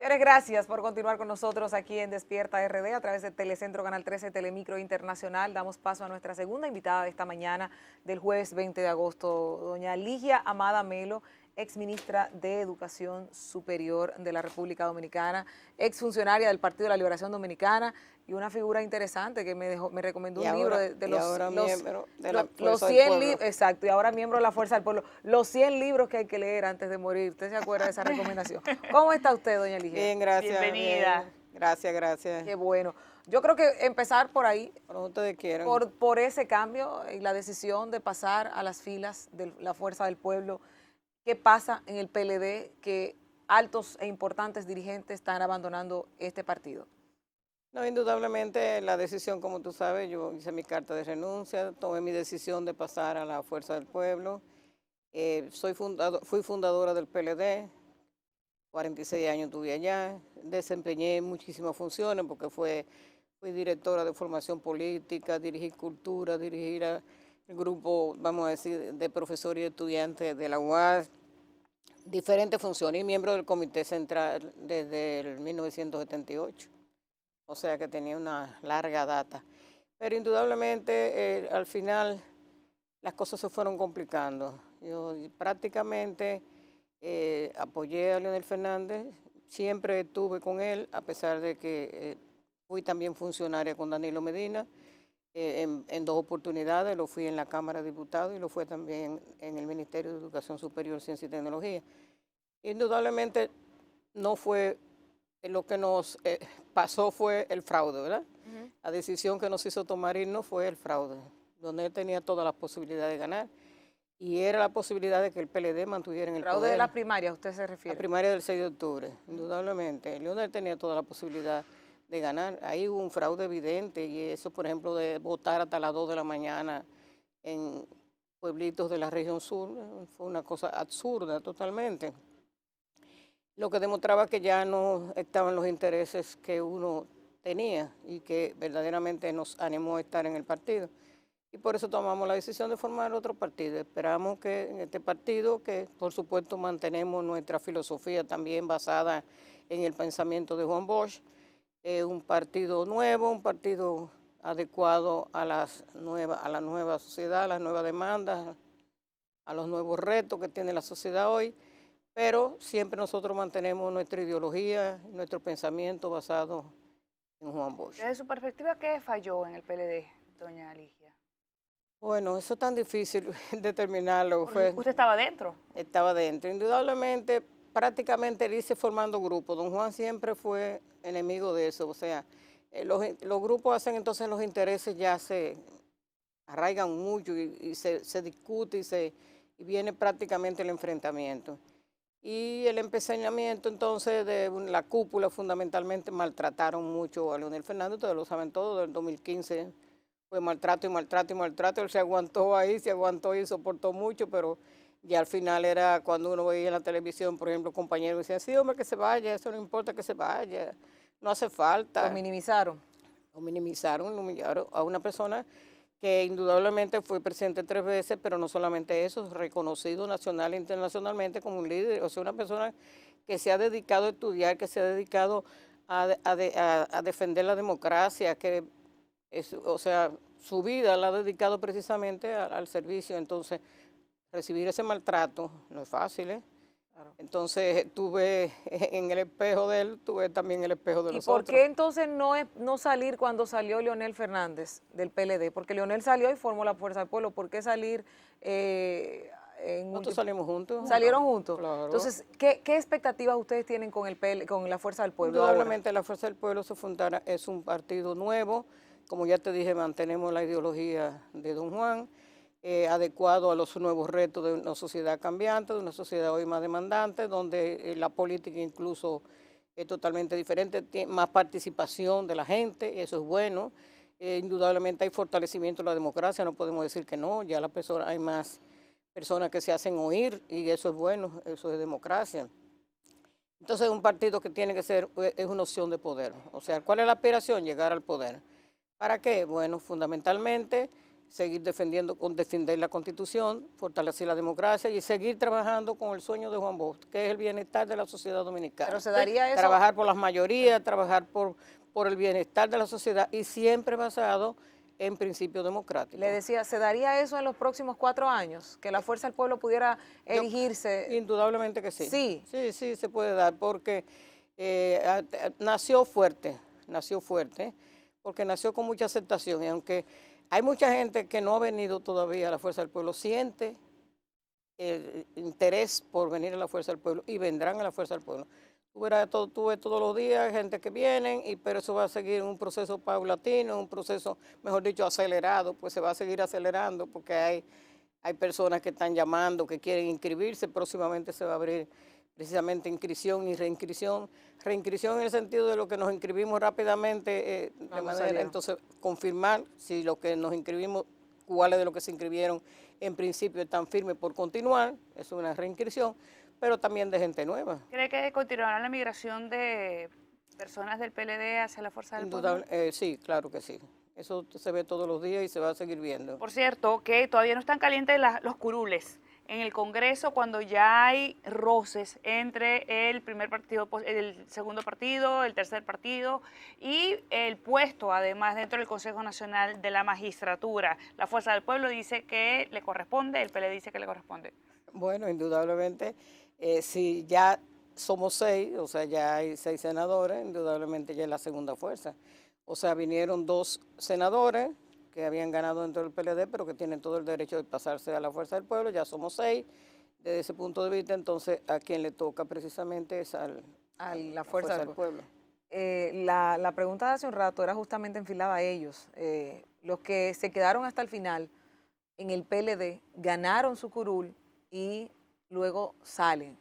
Señores, gracias por continuar con nosotros aquí en Despierta RD a través de Telecentro Canal 13 Telemicro Internacional. Damos paso a nuestra segunda invitada de esta mañana del jueves 20 de agosto, doña Ligia Amada Melo, exministra de Educación Superior de la República Dominicana, exfuncionaria del Partido de la Liberación Dominicana y una figura interesante que me recomendó un libro de miembro de la los Fuerza del 100 Pueblo. libros, exacto, y ahora miembro de la Fuerza del Pueblo, los 100 libros que hay que leer antes de morir. ¿Usted se acuerda de esa recomendación? ¿Cómo está usted, doña Ligia? Bien, gracias. Bienvenida. Bien. Gracias. Qué bueno. Yo creo que empezar por ahí, Como ustedes quieran. por ese cambio y la decisión de pasar a las filas de la Fuerza del Pueblo. ¿Qué pasa en el PLD que altos e importantes dirigentes están abandonando este partido? No, indudablemente la decisión, como tú sabes, yo hice mi carta de renuncia, tomé mi decisión de pasar a la Fuerza del Pueblo. Fui fundadora del PLD, 46 años estuve allá, desempeñé muchísimas funciones porque fui directora de formación política, dirigí cultura, dirigí el grupo, vamos a decir, de profesores y estudiantes de la UAS, diferentes funciones y miembro del Comité Central desde el 1978. O sea que tenía una larga data. Pero indudablemente al final las cosas se fueron complicando. Yo prácticamente apoyé a Leonel Fernández, siempre estuve con él, a pesar de que fui también funcionaria con Danilo Medina, en dos oportunidades, lo fui en la Cámara de Diputados y lo fue también en el Ministerio de Educación Superior, Ciencia y Tecnología. Indudablemente no fue lo que nos pasó fue el fraude, ¿verdad? La decisión que nos hizo tomar irnos fue el fraude, donde él tenía todas las posibilidades de ganar y era la posibilidad de que el PLD mantuviera en el Fraude poder. de la primaria, ¿usted se refiere? La primaria del 6 de octubre, indudablemente. Leonel tenía toda la posibilidad de ganar. Ahí hubo un fraude evidente y eso, por ejemplo, de votar hasta las 2 de la mañana en pueblitos de la región sur, fue una cosa absurda totalmente. Lo que demostraba que ya no estaban los intereses que uno tenía y que verdaderamente nos animó a estar en el partido. Y por eso tomamos la decisión de formar otro partido. Esperamos que en este partido, que por supuesto mantenemos nuestra filosofía también basada en el pensamiento de Juan Bosch, un partido nuevo, un partido adecuado a la nueva sociedad, a las nuevas demandas, a los nuevos retos que tiene la sociedad hoy. Pero siempre nosotros mantenemos nuestra ideología, nuestro pensamiento basado en Juan Bosch. Desde su perspectiva, ¿qué falló en el PLD, doña Ligia? Bueno, eso es tan difícil determinarlo. ¿Usted estaba dentro? Estaba dentro. Indudablemente, prácticamente él hice formando grupos. Don Juan siempre fue enemigo de eso. O sea, los grupos hacen entonces los intereses ya se arraigan mucho y se discute y viene prácticamente el enfrentamiento. Y el empecinamiento entonces de la cúpula fundamentalmente maltrataron mucho a Leonel Fernández, ustedes lo saben todo, del 2015 fue maltrato, él se aguantó ahí, y soportó mucho, pero ya al final era cuando uno veía en la televisión, por ejemplo, compañeros decían, sí, hombre, que se vaya, eso no importa que se vaya, no hace falta. ¿Lo minimizaron? Lo humillaron a una persona que indudablemente fue presidente 3 veces, pero no solamente eso, reconocido nacional e internacionalmente como un líder, o sea, una persona que se ha dedicado a estudiar, que se ha dedicado a defender la democracia, o sea, su vida la ha dedicado precisamente al servicio, entonces recibir ese maltrato no es fácil, ¿eh? Claro. Entonces tuve en el espejo de él, tuve también el espejo de nosotros. ¿Y por qué entonces no salir cuando salió Leonel Fernández del PLD? Porque Leonel salió y formó la Fuerza del Pueblo. ¿Por qué salir Nosotros salimos juntos. ¿Salieron juntos? Claro. Entonces, ¿qué expectativas ustedes tienen con con la Fuerza del Pueblo? Indudablemente la Fuerza del Pueblo es un partido nuevo. Como ya te dije, mantenemos la ideología de don Juan, adecuado a los nuevos retos de una sociedad cambiante, de una sociedad hoy más demandante, donde la política incluso es totalmente diferente, tiene más participación de la gente, eso es bueno. Indudablemente hay fortalecimiento de la democracia, no podemos decir que no, ya hay más personas que se hacen oír y eso es bueno, eso es democracia. Entonces es un partido que tiene que ser, es una opción de poder. O sea, ¿cuál es la aspiración? Llegar al poder. ¿Para qué? Bueno, fundamentalmente seguir defender la Constitución, fortalecer la democracia y seguir trabajando con el sueño de Juan Bosch, que es el bienestar de la sociedad dominicana. Pero se daría eso. Trabajar por las mayorías, trabajar por el bienestar de la sociedad y siempre basado en principios democráticos. Le decía, ¿se daría eso en los próximos 4 años? Que la Fuerza del Pueblo pudiera erigirse. Indudablemente que sí. Sí. Sí, se puede dar, porque nació fuerte, porque nació con mucha aceptación. Y aunque hay mucha gente que no ha venido todavía a la Fuerza del Pueblo, siente el interés por venir a la Fuerza del Pueblo y vendrán a la Fuerza del Pueblo. Tú ves todos los días gente que vienen, pero eso va a seguir un proceso paulatino, un proceso, mejor dicho, acelerado, pues se va a seguir acelerando porque hay personas que están llamando, que quieren inscribirse, próximamente se va a abrir precisamente inscripción y reinscripción. Reinscripción en el sentido de lo que nos inscribimos rápidamente, de manera, entonces, confirmar si lo que nos inscribimos, cuáles de los que se inscribieron en principio están firmes por continuar, es una reinscripción, pero también de gente nueva. ¿Cree que continuará la migración de personas del PLD hacia la Fuerza del Pueblo? Sí, claro que sí. Eso se ve todos los días y se va a seguir viendo. Por cierto, que todavía no están calientes los curules en el Congreso cuando ya hay roces entre el primer partido, el segundo partido, el tercer partido y el puesto además dentro del Consejo Nacional de la Magistratura. La Fuerza del Pueblo dice que le corresponde, el PLD dice que le corresponde. Bueno, indudablemente, si ya somos 6, o sea, ya hay 6 senadores, indudablemente ya es la segunda fuerza. O sea, vinieron 2 senadores que habían ganado dentro del PLD, pero que tienen todo el derecho de pasarse a la Fuerza del Pueblo, ya somos 6. Desde ese punto de vista, entonces, a quien le toca precisamente es a la Fuerza del Pueblo. Pueblo. La pregunta de hace un rato era justamente enfilada a ellos. Los que se quedaron hasta el final en el PLD ganaron su curul y luego salen.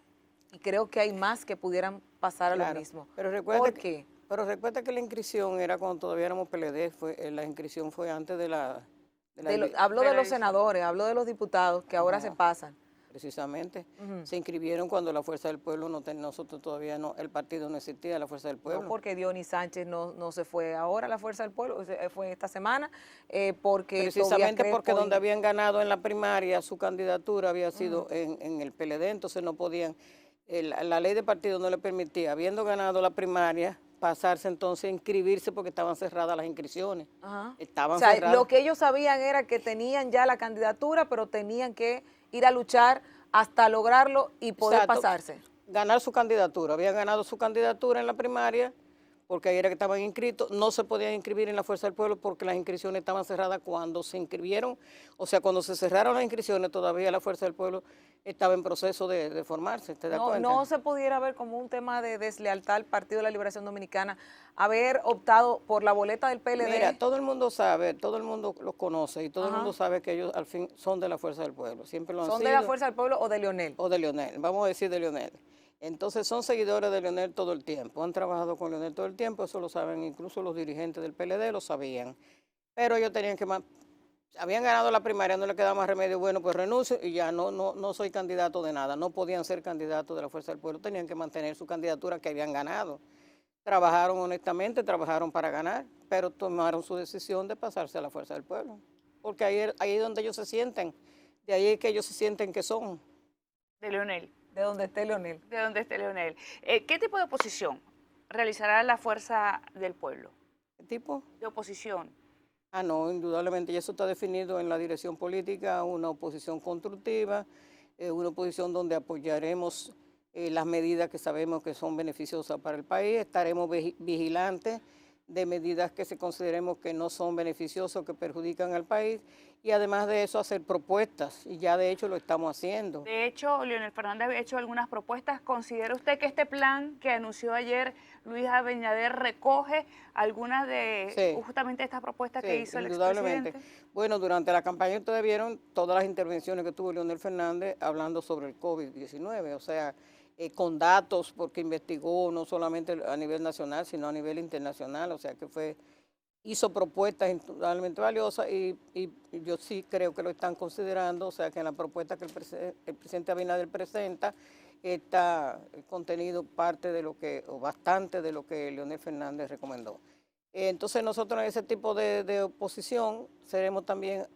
Y creo que hay más que pudieran pasar a lo mismo. Pero recuerda ¿Por qué? Pero recuerda que la inscripción era cuando todavía éramos PLD, la inscripción fue antes de la... Hablo de los senadores, hablo de los diputados que ahora se pasan. Precisamente, se inscribieron cuando la Fuerza del Pueblo, nosotros todavía no, el partido no existía, la Fuerza del Pueblo. No porque Dionis Sánchez no se fue ahora a la Fuerza del Pueblo, fue esta semana, porque... Precisamente porque donde habían ganado en la primaria, su candidatura había sido en el PLD, entonces no podían, la ley de partido no le permitía, habiendo ganado la primaria, pasarse entonces a inscribirse porque estaban cerradas las inscripciones. Estaban cerradas. Lo que ellos sabían era que tenían ya la candidatura, pero tenían que ir a luchar hasta lograrlo y poder pasarse. Ganar su candidatura. Habían ganado su candidatura en la primaria porque ahí era que estaban inscritos. No se podían inscribir en la Fuerza del Pueblo porque las inscripciones estaban cerradas cuando se inscribieron. O sea, cuando se cerraron las inscripciones, todavía la Fuerza del Pueblo estaba en proceso de formarse. ¿Te das cuenta? No se pudiera ver como un tema de deslealtad al Partido de la Liberación Dominicana haber optado por la boleta del PLD. Mira, todo el mundo sabe, todo el mundo los conoce y todo el mundo sabe que ellos al fin son de la Fuerza del Pueblo. Siempre lo han sido. ¿Son de la Fuerza del Pueblo o de Leonel? O de Leonel, vamos a decir de Leonel. Entonces son seguidores de Leonel todo el tiempo, han trabajado con Leonel todo el tiempo, eso lo saben, incluso los dirigentes del PLD lo sabían. Pero ellos tenían que, habían ganado la primaria, no le quedaba más remedio, bueno, pues renuncio y ya no soy candidato de nada, no podían ser candidatos de la Fuerza del Pueblo, tenían que mantener su candidatura que habían ganado. Trabajaron honestamente, trabajaron para ganar, pero tomaron su decisión de pasarse a la Fuerza del Pueblo, porque ahí es donde ellos se sienten, de ahí es que ellos se sienten que son. De Leonel. De donde esté Leonel. De donde esté Leonel. ¿Qué tipo de oposición realizará la Fuerza del Pueblo? ¿Qué tipo? De oposición. No, indudablemente, y eso está definido en la dirección política, una oposición constructiva, una oposición donde apoyaremos las medidas que sabemos que son beneficiosas para el país, estaremos vigilantes de medidas que se consideremos que no son beneficiosas, que perjudican al país, y además de eso hacer propuestas, y ya de hecho lo estamos haciendo. De hecho, Leonel Fernández había hecho algunas propuestas. ¿Considera usted que este plan que anunció ayer Luis Abinader recoge algunas de justamente estas propuestas que hizo el expresidente? Bueno, durante la campaña ustedes vieron todas las intervenciones que tuvo Leonel Fernández hablando sobre el COVID-19, o sea, con datos, porque investigó no solamente a nivel nacional, sino a nivel internacional, o sea que hizo propuestas totalmente valiosas y yo sí creo que lo están considerando, o sea que en la propuesta que el presidente Abinader presenta está contenido parte de lo que, o bastante de lo que Leonel Fernández recomendó. Entonces nosotros en ese tipo de oposición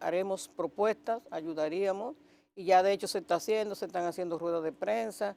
haremos propuestas, ayudaríamos, y ya de hecho se están haciendo ruedas de prensa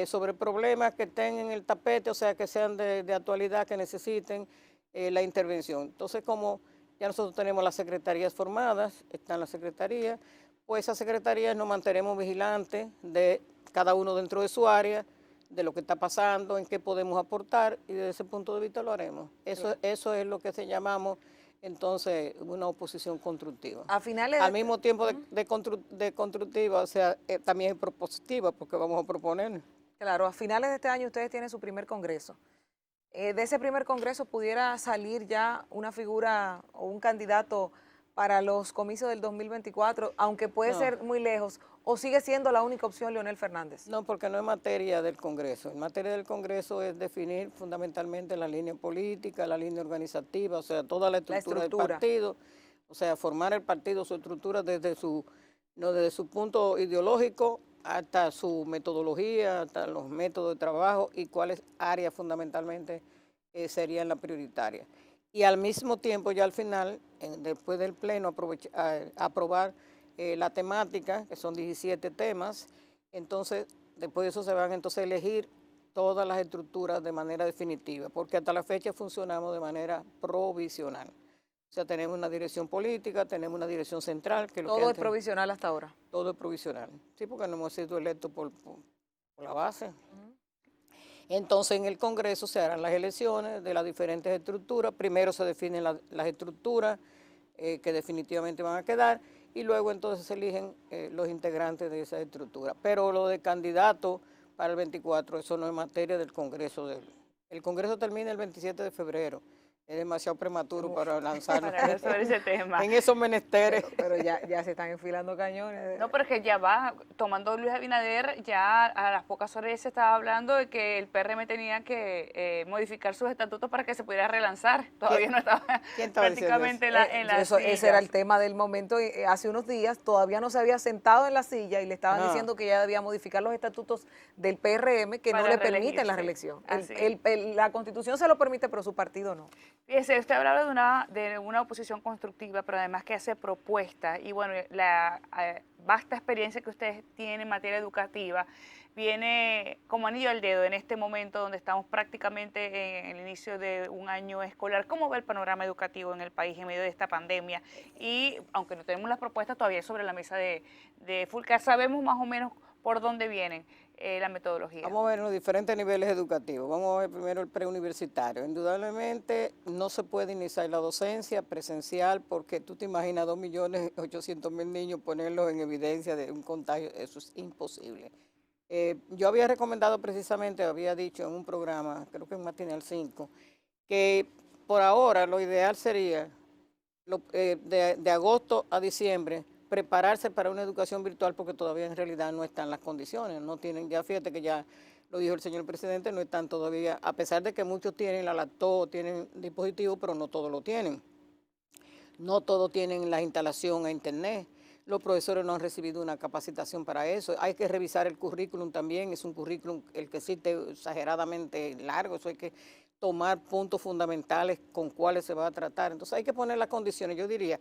sobre problemas que estén en el tapete, o sea, que sean de actualidad, que necesiten la intervención. Entonces, como ya nosotros tenemos las secretarías formadas, están las secretarías, pues esas secretarías nos mantenemos vigilantes de cada uno dentro de su área, de lo que está pasando, en qué podemos aportar, y desde ese punto de vista lo haremos. Eso es lo que se llamamos entonces una oposición constructiva. A finales Al mismo tiempo de constructiva, o sea, también es propositiva, porque vamos a proponer. Claro, a finales de este año ustedes tienen su primer congreso. De ese primer congreso pudiera salir ya una figura o un candidato para los comicios del 2024, aunque puede No. ser muy lejos, o sigue siendo la única opción Leonel Fernández. No, porque no es materia del Congreso. En materia del Congreso es definir fundamentalmente la línea política, la línea organizativa, o sea, toda la estructura del partido, o sea, formar el partido, su estructura desde su punto ideológico hasta su metodología, hasta los métodos de trabajo y cuáles áreas fundamentalmente serían las prioritarias. Y al mismo tiempo, ya al final, después del pleno, aprobar la temática, que son 17 temas. Entonces, después de eso se van entonces a elegir todas las estructuras de manera definitiva, porque hasta la fecha funcionamos de manera provisional. O sea, tenemos una dirección política, tenemos una dirección central. Que Todo es provisional hasta ahora. Todo es provisional. Sí, porque no hemos sido electos por la base. Entonces, en el Congreso se harán las elecciones de las diferentes estructuras. Primero se definen las estructuras que definitivamente van a quedar, y luego entonces se eligen los integrantes de esa estructura. Pero lo de candidato para el 24, eso no es materia del Congreso. El Congreso termina el 27 de febrero. Es demasiado prematuro para lanzarlo sobre ese tema. en esos menesteres. Pero ya se están enfilando cañones. No, pero es que ya va, tomando Luis Abinader, ya a las pocas horas se estaba hablando de que el PRM tenía que modificar sus estatutos para que se pudiera relanzar. Todavía no estaba prácticamente en la silla. Ese era el tema del momento. Hace unos días todavía no se había sentado en la silla y le estaban diciendo que ya debía modificar los estatutos del PRM que no le permiten la reelección. La Constitución se lo permite, pero su partido no. Fíjese, usted hablaba de una oposición constructiva, pero además que hace propuestas, y bueno, la vasta experiencia que ustedes tienen en materia educativa viene como anillo al dedo en este momento donde estamos prácticamente en el inicio de un año escolar. ¿Cómo ve el panorama educativo en el país en medio de esta pandemia? Y aunque no tenemos las propuestas todavía sobre la mesa de Fulcar, sabemos más o menos por dónde vienen la metodología. Vamos a ver los diferentes niveles educativos. Vamos a ver primero el preuniversitario. Indudablemente no se puede iniciar la docencia presencial porque tú te imaginas 2.800.000 niños ponerlos en evidencia de un contagio. Eso es imposible. Yo había recomendado precisamente, había dicho en un programa, creo que en Matinal 5, que por ahora lo ideal sería de agosto a diciembre prepararse para una educación virtual, porque todavía en realidad no están las condiciones, no tienen, ya fíjate que ya lo dijo el señor presidente, no están todavía, a pesar de que muchos tienen la laptop, tienen dispositivos, pero no todos lo tienen. No todos tienen la instalación a internet. Los profesores no han recibido una capacitación para eso. Hay que revisar el currículum también, es un currículum el que existe exageradamente largo, eso hay que tomar puntos fundamentales con cuáles se va a tratar. Entonces hay que poner las condiciones, yo diría,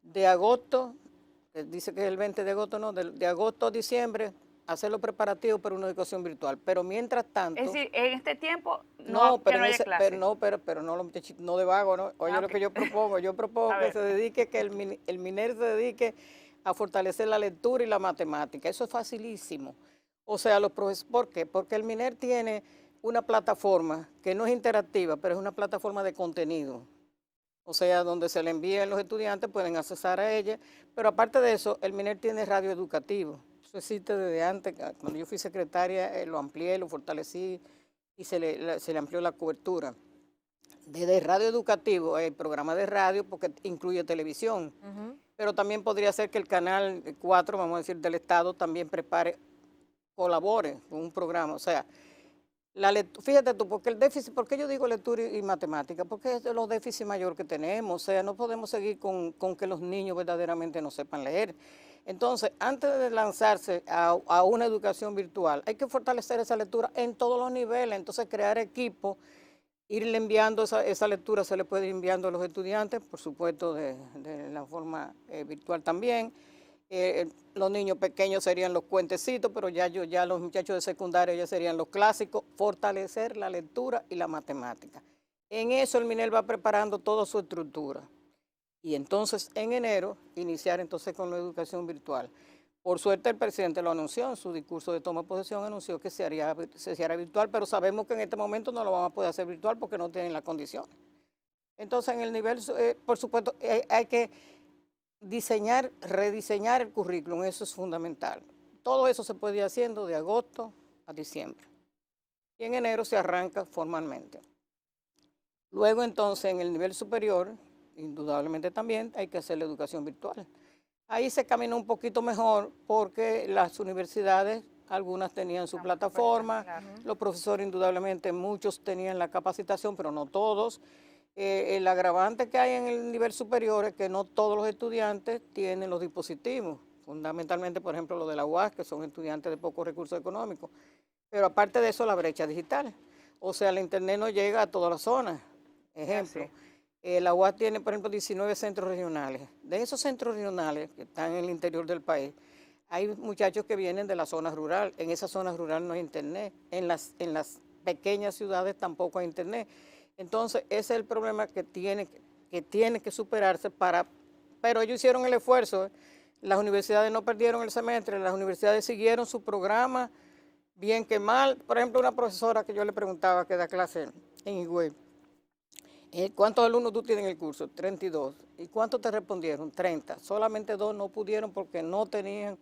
de agosto, dice que es el 20 de agosto, no, de agosto a diciembre, hacer los preparativos para una educación virtual. Pero mientras tanto... Es decir, en este tiempo pero haya clases. No de vago, ¿no? Oye, lo que yo propongo que se dedique, que el MINER se dedique a fortalecer la lectura y la matemática. Eso es facilísimo. O sea, los profesores, ¿por qué? Porque el MINER tiene una plataforma que no es interactiva, pero es una plataforma de contenido. O sea, donde se le envían los estudiantes, pueden accesar a ella. Pero aparte de eso, el MINER tiene radio educativo. Eso existe desde antes. Cuando yo fui secretaria, lo amplié, lo fortalecí y se le amplió la cobertura. Desde radio educativo, el programa de radio, porque incluye televisión. Pero también podría ser que el canal 4, vamos a decir, del Estado, también colabore con un programa. O sea, fíjate tú, porque el déficit, ¿por qué yo digo lectura y matemática? Porque es de los déficits mayores que tenemos, o sea, no podemos seguir con que los niños verdaderamente no sepan leer. Entonces, antes de lanzarse a una educación virtual, hay que fortalecer esa lectura en todos los niveles, entonces crear equipos irle enviando esa lectura, se le puede ir enviando a los estudiantes, por supuesto de la forma virtual también. Los niños pequeños serían los cuentecitos, pero ya los muchachos de secundaria ya serían los clásicos, fortalecer la lectura y la matemática. En eso el MINER va preparando toda su estructura. Y entonces en enero iniciar entonces con la educación virtual. Por suerte el presidente lo anunció en su discurso de toma de posesión, anunció que se hará virtual, pero sabemos que en este momento no lo van a poder hacer virtual porque no tienen las condiciones. Entonces en el nivel, por supuesto, hay que rediseñar el currículum, eso es fundamental. Todo eso se puede ir haciendo de agosto a diciembre. Y en enero se arranca formalmente. Luego entonces en el nivel superior, indudablemente también hay que hacer la educación virtual. Ahí se caminó un poquito mejor porque las universidades, algunas tenían su plataforma, los profesores indudablemente, muchos tenían la capacitación, pero no todos. El agravante que hay en el nivel superior es que no todos los estudiantes tienen los dispositivos, fundamentalmente, por ejemplo, los de la UAS, que son estudiantes de pocos recursos económicos. Pero aparte de eso, la brecha digital. O sea, la internet no llega a todas las zonas. Ejemplo, la UAS tiene, por ejemplo, 19 centros regionales. De esos centros regionales que están en el interior del país, hay muchachos que vienen de la zona rural. En esa zona rural no hay internet. En las pequeñas ciudades tampoco hay internet. Entonces, ese es el problema que tiene que superarse pero ellos hicieron el esfuerzo. Las universidades no perdieron el semestre, las universidades siguieron su programa, bien que mal. Por ejemplo, una profesora que yo le preguntaba que da clase en Higüey, ¿cuántos alumnos tú tienes en el curso? 32. ¿Y cuántos te respondieron? 30. Solamente 2 no pudieron porque no tenían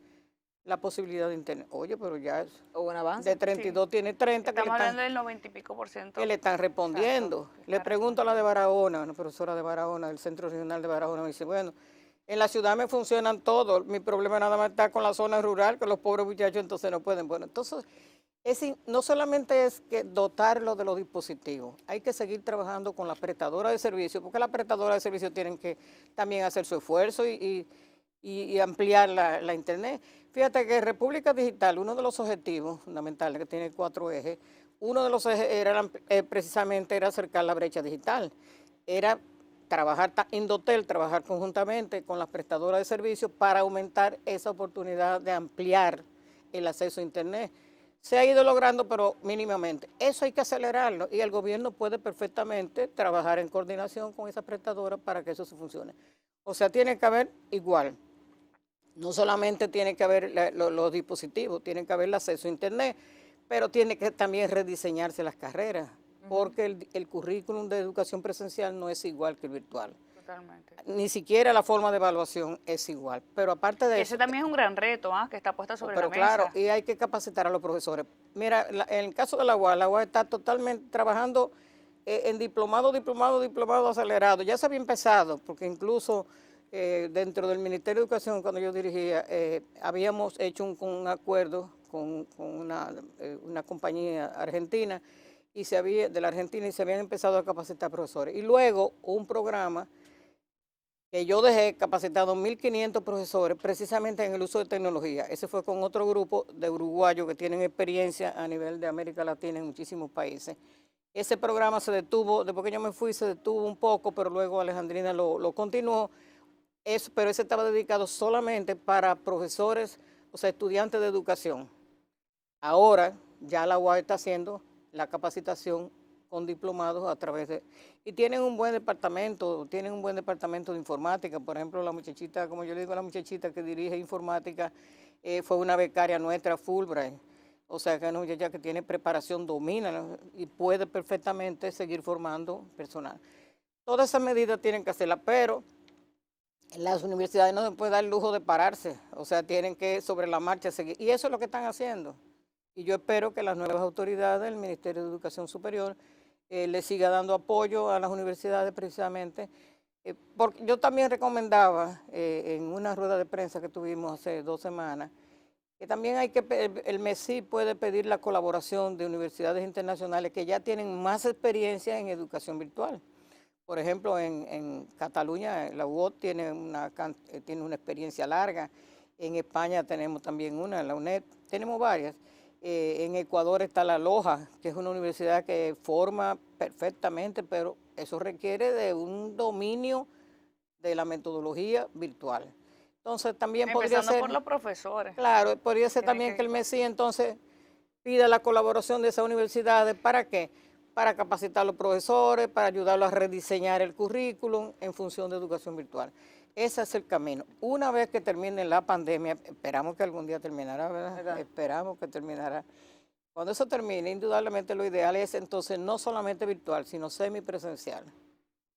la posibilidad de internet. Oye, pero ya es un avance. De 32 tiene 30. Estamos hablando del 90 y pico por ciento. Que le están respondiendo. Exacto, Le pregunto a la de Barahona, una profesora de Barahona, del Centro Regional de Barahona, me dice, bueno, en la ciudad me funcionan todos, mi problema nada más está con la zona rural, que los pobres muchachos entonces no pueden. Bueno, entonces, no solamente es que dotarlo de los dispositivos, hay que seguir trabajando con la prestadora de servicios, porque las prestadoras de servicios tienen que también hacer su esfuerzo y ampliar la internet. Fíjate que República Digital, uno de los objetivos fundamentales, que tiene 4 ejes, uno de los ejes precisamente era acercar la brecha digital, era trabajar, Indotel, trabajar conjuntamente con las prestadoras de servicios para aumentar esa oportunidad de ampliar el acceso a internet. Se ha ido logrando, pero mínimamente. Eso hay que acelerarlo y el gobierno puede perfectamente trabajar en coordinación con esas prestadoras para que eso se funcione. O sea, tiene que haber igual. No solamente tiene que haber los dispositivos, tiene que haber el acceso a internet, pero tiene que también rediseñarse las carreras, porque el currículum de educación presencial no es igual que el virtual. Totalmente. Ni siquiera la forma de evaluación es igual. Pero aparte de eso... Ese también es un gran reto, que está puesto sobre la mesa. Pero claro, y hay que capacitar a los profesores. Mira, en el caso de la UAS está totalmente trabajando en diplomado acelerado. Ya se había empezado, porque incluso dentro del Ministerio de Educación, cuando yo dirigía, habíamos hecho un acuerdo con una compañía argentina, de la Argentina, y se habían empezado a capacitar profesores. Y luego un programa que yo dejé capacitado 1.500 profesores precisamente en el uso de tecnología. Ese fue con otro grupo de uruguayos que tienen experiencia a nivel de América Latina en muchísimos países. Ese programa se detuvo, después que yo me fui se detuvo un poco, pero luego Alejandrina lo continuó. Pero ese estaba dedicado solamente para profesores, o sea, estudiantes de educación. Ahora ya la UAS está haciendo la capacitación con diplomados a través de... Y tienen un buen departamento de informática. Por ejemplo, la muchachita, como yo le digo a la muchachita que dirige informática, fue una becaria nuestra, Fulbright. O sea, que es una muchacha que tiene preparación, domina, ¿no? Y puede perfectamente seguir formando personal. Todas esas medidas tienen que hacerlas, pero las universidades no se pueden dar el lujo de pararse. O sea, tienen que sobre la marcha seguir. Y eso es lo que están haciendo. Y yo espero que las nuevas autoridades del Ministerio de Educación Superior le siga dando apoyo a las universidades precisamente. Porque yo también recomendaba en una rueda de prensa que tuvimos hace 2 semanas, que también el MESI puede pedir la colaboración de universidades internacionales que ya tienen más experiencia en educación virtual. Por ejemplo, en Cataluña, la UOT tiene una experiencia larga. En España tenemos también una, la UNED, tenemos varias. En Ecuador está la Loja, que es una universidad que forma perfectamente, pero eso requiere de un dominio de la metodología virtual. Entonces también podría Empezando ser, por los profesores. claro, podría ser Tienen también que- que el MESI entonces pida la colaboración de esas universidades. ¿Para qué? Para capacitar a los profesores, para ayudarlos a rediseñar el currículum en función de educación virtual. Ese es el camino. Una vez que termine la pandemia, esperamos que algún día terminará, ¿verdad? Esperamos que terminará. Cuando eso termine, indudablemente lo ideal es entonces no solamente virtual, sino semipresencial,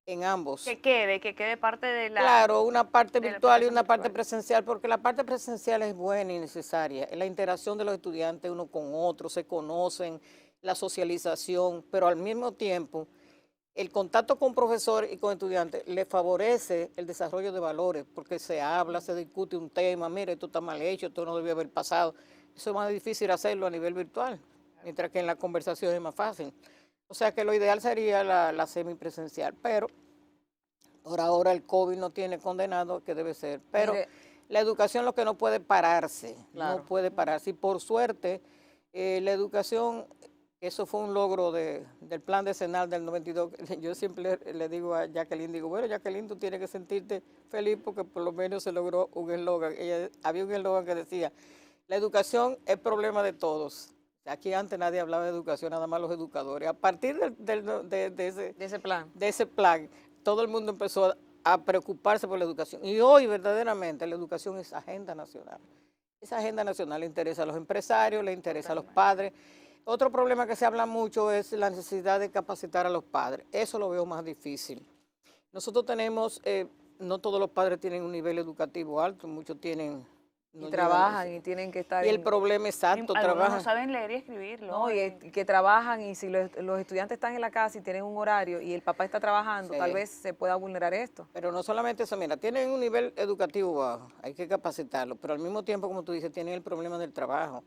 en ambos. Que quede parte de la... Claro, una parte de la virtual y educación una parte virtual. presencial, porque la parte presencial es buena y necesaria. La interacción de los estudiantes uno con otro, se conocen, la socialización, pero al mismo tiempo el contacto con profesor y con estudiantes le favorece el desarrollo de valores, porque se habla, se discute un tema, mire, esto está mal hecho, esto no debió haber pasado. Eso es más difícil hacerlo a nivel virtual, mientras que en la conversación es más fácil. O sea que lo ideal sería la semipresencial, pero por ahora el COVID no tiene condenado que debe ser. Pero Mire, la educación lo que no puede pararse, Claro. no puede pararse. Y por suerte, la educación, eso fue un logro del plan decenal del 92. Yo siempre le digo a Jacqueline, digo, bueno, Jacqueline, tú tienes que sentirte feliz porque por lo menos se logró un eslogan. Había un eslogan que decía, la educación es problema de todos. Aquí antes nadie hablaba de educación, nada más los educadores. A partir de ese plan. de ese plan, todo el mundo empezó a preocuparse por la educación. Y hoy verdaderamente la educación es agenda nacional. Esa agenda nacional le interesa a los empresarios, le interesa a los padres. Otro problema que se habla mucho es la necesidad de capacitar a los padres. Eso lo veo más difícil. Nosotros tenemos, no todos los padres tienen un nivel educativo alto, muchos tienen... Y no llegan a trabajan eso. y tienen que estar Y el problema exacto, trabajan. No saben leer y escribirlo. No, y que trabajan y si los estudiantes están en la casa y tienen un horario y el papá está trabajando, Sí. tal vez se pueda vulnerar esto. Pero no solamente eso, mira, tienen un nivel educativo bajo, hay que capacitarlo, pero al mismo tiempo, como tú dices, tienen el problema del trabajo.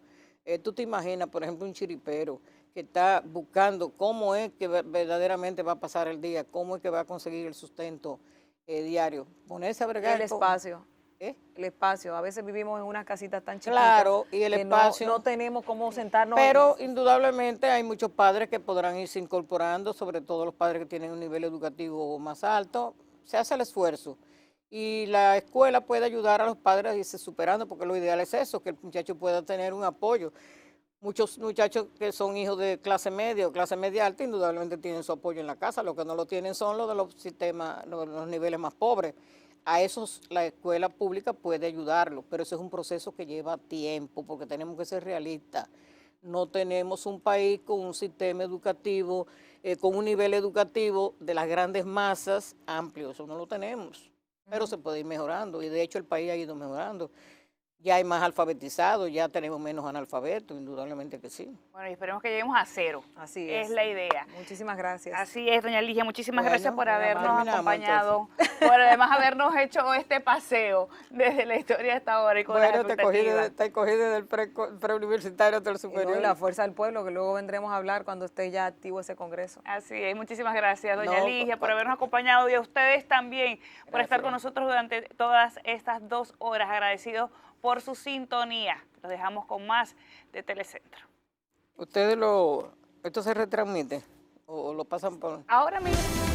Tú te imaginas, por ejemplo, un chiripero que está buscando cómo es que verdaderamente va a pasar el día, cómo es que va a conseguir el sustento diario. Ponerse a bregar El espacio. ¿Eh? El espacio. A veces vivimos en unas casitas tan chiquitas. Claro, y el que espacio. no tenemos cómo sentarnos. Pero indudablemente hay muchos padres que podrán irse incorporando, sobre todo los padres que tienen un nivel educativo más alto. Se hace el esfuerzo. Y la escuela puede ayudar a los padres a irse superando, porque lo ideal es eso, que el muchacho pueda tener un apoyo. Muchos muchachos que son hijos de clase media o clase media alta, indudablemente tienen su apoyo en la casa. Lo que no lo tienen son los de los sistemas, los niveles más pobres. A esos la escuela pública puede ayudarlos, pero eso es un proceso que lleva tiempo, porque tenemos que ser realistas. No tenemos un país con un sistema educativo, con un nivel educativo de las grandes masas amplio, eso no lo tenemos, pero se puede ir mejorando y de hecho el país ha ido mejorando. Ya hay más alfabetizados, ya tenemos menos analfabetos, indudablemente que sí. Bueno, y esperemos que lleguemos a 0. Así es. Es la idea. Muchísimas gracias. Así es, doña Ligia, muchísimas Bueno, gracias por ya habernos terminamos, acompañado, por además habernos hecho este paseo desde la historia hasta ahora y con las Bueno, te cogí expectativas. desde el preuniversitario hasta el Y superior. la fuerza del pueblo, que luego vendremos a hablar cuando esté ya activo ese congreso. Así es, muchísimas gracias, doña No, Ligia, por habernos acompañado y a ustedes también por estar Gracias. con nosotros durante todas estas 2 horas. Agradecidos por su sintonía. Los dejamos con más de Telecentro. ¿Ustedes esto se retransmite o lo pasan por...? Ahora mismo.